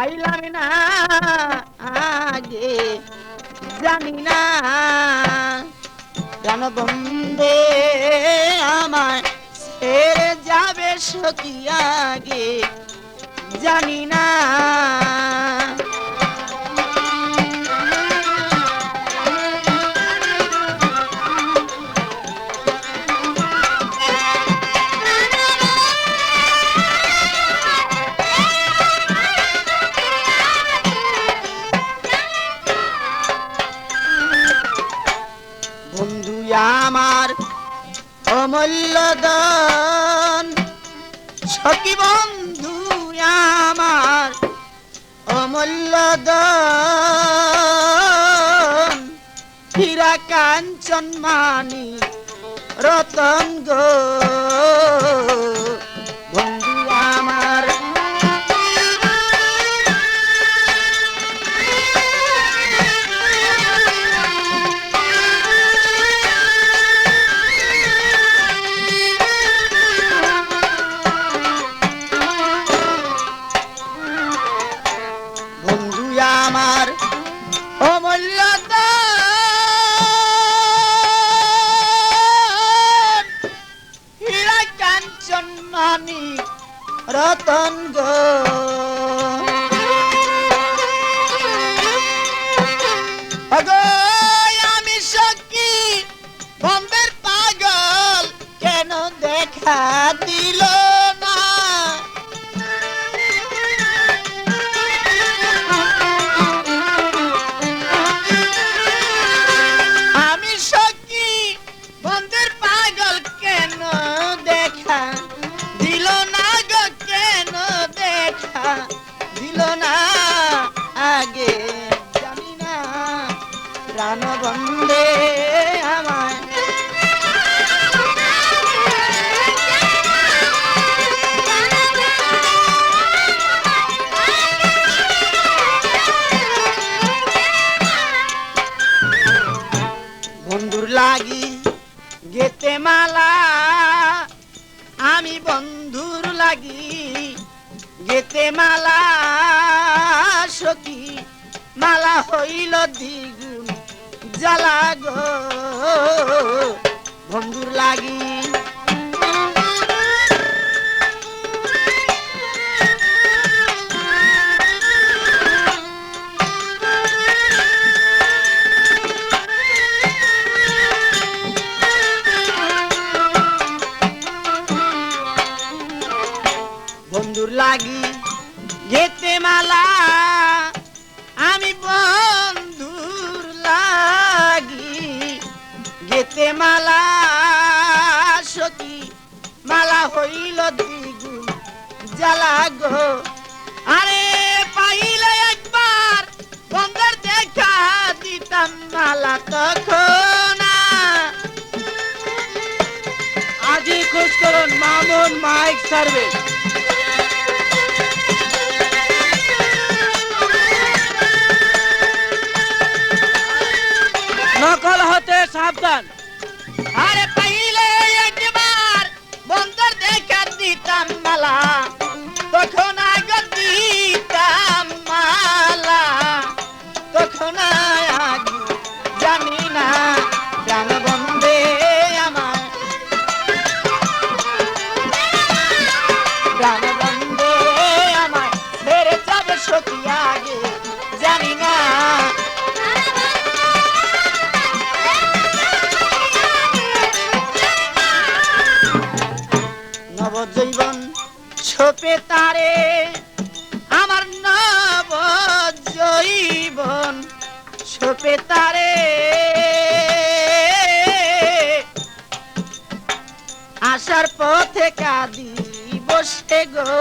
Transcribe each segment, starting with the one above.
পাইলাম না আগে জানি না প্রাণ বন্ধে আমায় ছেড়ে যাবে সখী আগে জানি না বন্ধু আমার অমূল্য দান সখী বন্ধু আমার অমূল্য দান হীরা কাঞ্চন মানি রতন গো বন্ধু আমার আমার অমূল্য হীরা কাঞ্চন মানি রতন গো আমি সখী বন্ধের পাগল কেন দেখা দিল না আগে জানি না প্রাণ বন্ধে আমায় বন্ধুর লাগি গেতে মালা আমি বন্ধুর লাগি গেতে মালা সখী মালা হইল দ্বিগুণ জ্বালা গো বন্ধুর লাগি বন্ধুর লাগি গেতে মালা আমি বন্ধুর লাগি গেতে মালা সখী মালা হইল দ্বিগুণ জ্বালা গো আরে পাইলে একবার বন্ধের দেখা দিতাম মালা তখন আজই খোঁজ করুন মামুন মাইক সার্ভিস নকল হতে সাবধান আরে পাইলে একবার বন্ধের দেখা দিতাম মালা তখন আগে দিতাম মালা তখন আগে জানি না প্রাণ বন্ধে আমার প্রাণ বন্ধে আমায় ছেড়ে যাবে সখী আগে জানি না নবজীবন ছোপে তারে আমার নবজীবন ছোপে তারে আসার পথে কাঁদি বসে গো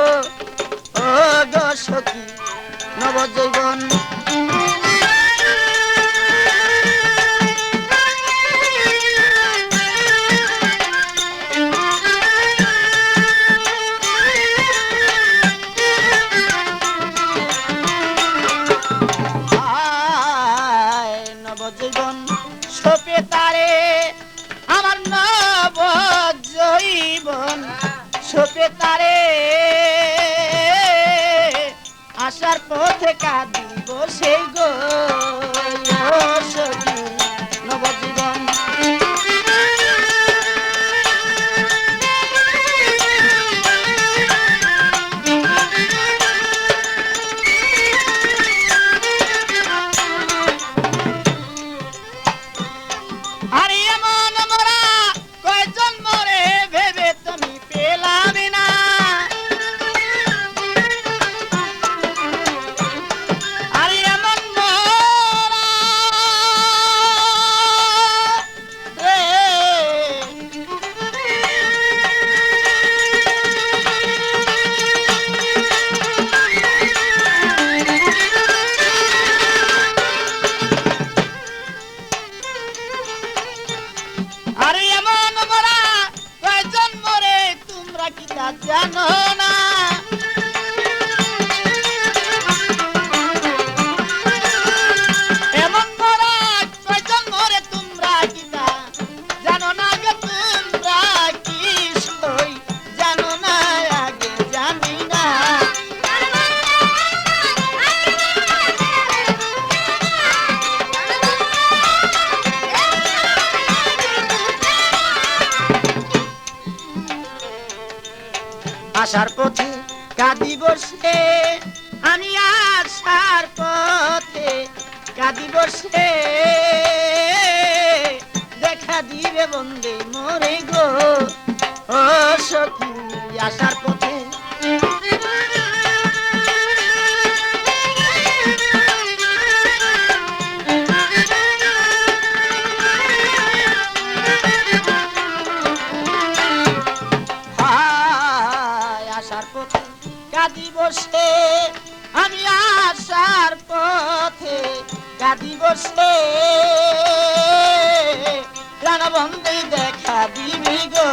ও গো সখী নবজীবন নবজীবন ছোপে তারে আমার নবজীবন ছোপে তারে আসার পথে কাঁদিব সেই গো সখী নবজীবন। আরে এমন মোরা কয়জন মরে ভেবে তুমি পেলাম না। আরে এমন মোরা রে আরে এমন মোরা কয়জন মরে তোমরা কি তা জানো না। এমন মোরা কয়জন মরে তোমরা কি তা জানো না গো তোমরা কি সই জানো না আগে জানি না। আসার পথে কাঁদিব সে আমি আসার পথে কাঁদিব সে দেখা দিবে বন্দে মোরে গো ও সখী আসার পথে। আসার পথে কাঁদিব সে আমি আসার পথে কাঁদিব সে প্রাণবন্দে দেখা দিবি গো।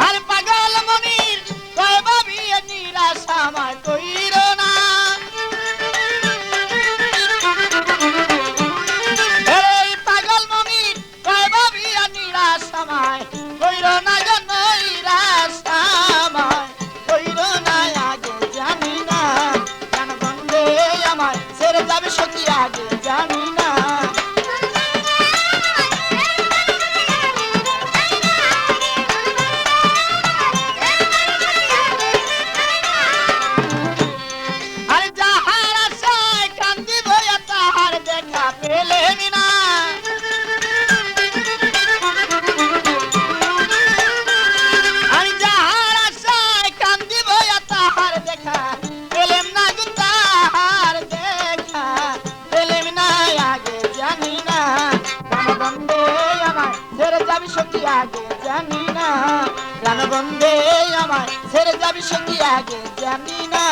আর পাগল মনির কয় ভাবি নিরাশা আমায় কইর না। এই পাগল মনির কয় ভাবি নিরাশা আমায় কইর না গো নৈরাশা আমায় কইর না আগে জানি না। প্রাণবন্দে আমায় ছেড়ে যাবে সখী আগে জানি না। আরে যাহার আশায় কান্দিব তাহার দেখা পেলেন না। আমি যাহার আশায় কান্দিব তাহার দেখা পেলেম না গো তাহার দেখা পেলেম না আগে জানি না। প্রাণবন্দে আমায় ছেড়ে যাবি সখী আগে জানি না। প্রাণবন্দে আমায় ছেড়ে যাবি সখী আগে জানি না।